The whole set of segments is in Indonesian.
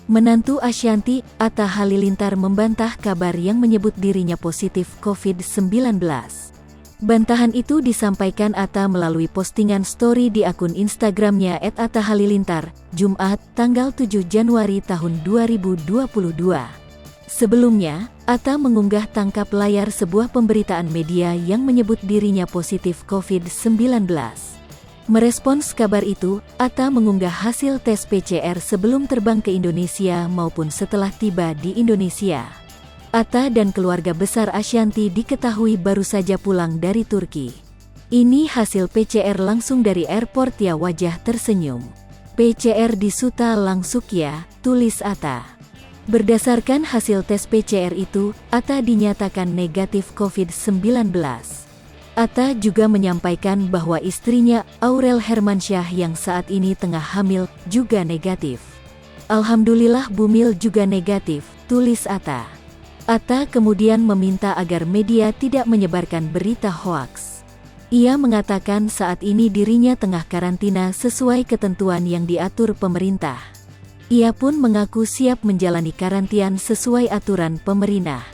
Menantu Ashanty, Atta Halilintar membantah kabar yang menyebut dirinya positif COVID-19. Bantahan itu disampaikan Atta melalui postingan story di akun Instagramnya @atta_halilintar, Jumat, tanggal 7 Januari tahun 2022. Sebelumnya, Atta mengunggah tangkap layar sebuah pemberitaan media yang menyebut dirinya positif COVID-19. Merespons kabar itu, Atta mengunggah hasil tes PCR sebelum terbang ke Indonesia maupun setelah tiba di Indonesia. Atta dan keluarga besar Ashanty diketahui baru saja pulang dari Turki. Ini hasil PCR langsung dari airport ya, wajah tersenyum. PCR di Suta langsung ya, tulis Atta. Berdasarkan hasil tes PCR itu, Atta dinyatakan negatif COVID-19. Atta juga menyampaikan bahwa istrinya, Aurel Hermansyah yang saat ini tengah hamil, juga negatif. Alhamdulillah Bumil juga negatif, tulis Atta. Atta kemudian meminta agar media tidak menyebarkan berita hoaks. Ia mengatakan saat ini dirinya tengah karantina sesuai ketentuan yang diatur pemerintah. Ia pun mengaku siap menjalani karantina sesuai aturan pemerintah.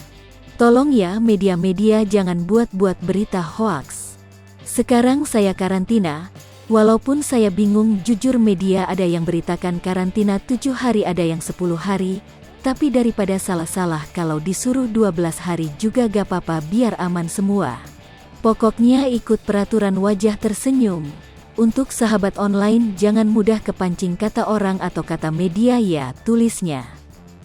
Tolong ya media-media jangan buat-buat berita hoaks. Sekarang saya karantina, walaupun saya bingung jujur media ada yang beritakan karantina 7 hari ada yang 10 hari, tapi daripada salah-salah kalau disuruh 12 hari juga gak apa-apa biar aman semua. Pokoknya ikut peraturan, wajah tersenyum. Untuk sahabat online jangan mudah kepancing kata orang atau kata media ya, tulisnya.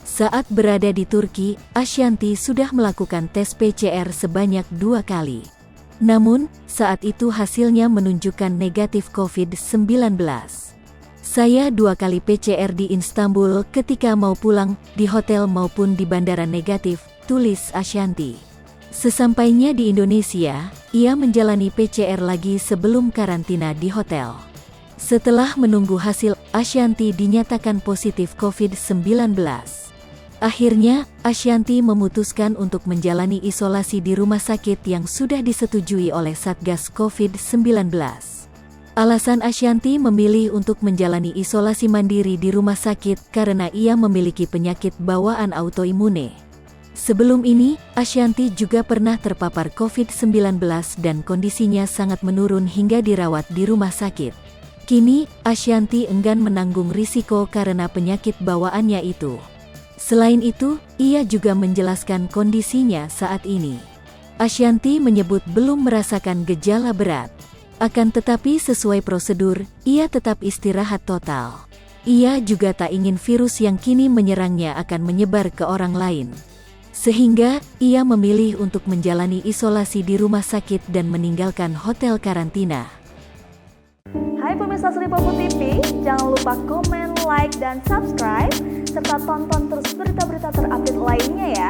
Saat berada di Turki, Ashanty sudah melakukan tes PCR sebanyak 2 kali. Namun, saat itu hasilnya menunjukkan negatif COVID-19. Saya 2 kali PCR di Istanbul ketika mau pulang, di hotel maupun di bandara negatif, tulis Ashanty. Sesampainya di Indonesia, ia menjalani PCR lagi sebelum karantina di hotel. Setelah menunggu hasil, Ashanty dinyatakan positif COVID-19. Akhirnya, Ashanty memutuskan untuk menjalani isolasi di rumah sakit yang sudah disetujui oleh Satgas COVID-19. Alasan Ashanty memilih untuk menjalani isolasi mandiri di rumah sakit karena ia memiliki penyakit bawaan autoimune. Sebelum ini, Ashanty juga pernah terpapar COVID-19 dan kondisinya sangat menurun hingga dirawat di rumah sakit. Kini, Ashanty enggan menanggung risiko karena penyakit bawaannya itu. Selain itu, ia juga menjelaskan kondisinya saat ini. Ashanty menyebut belum merasakan gejala berat. Akan tetapi sesuai prosedur, ia tetap istirahat total. Ia juga tak ingin virus yang kini menyerangnya akan menyebar ke orang lain. Sehingga, ia memilih untuk menjalani isolasi di rumah sakit dan meninggalkan hotel karantina. Hai pemirsa Sri Popo TV, jangan lupa komen, like, dan subscribe, serta tonton terus berita-berita terupdate lainnya ya.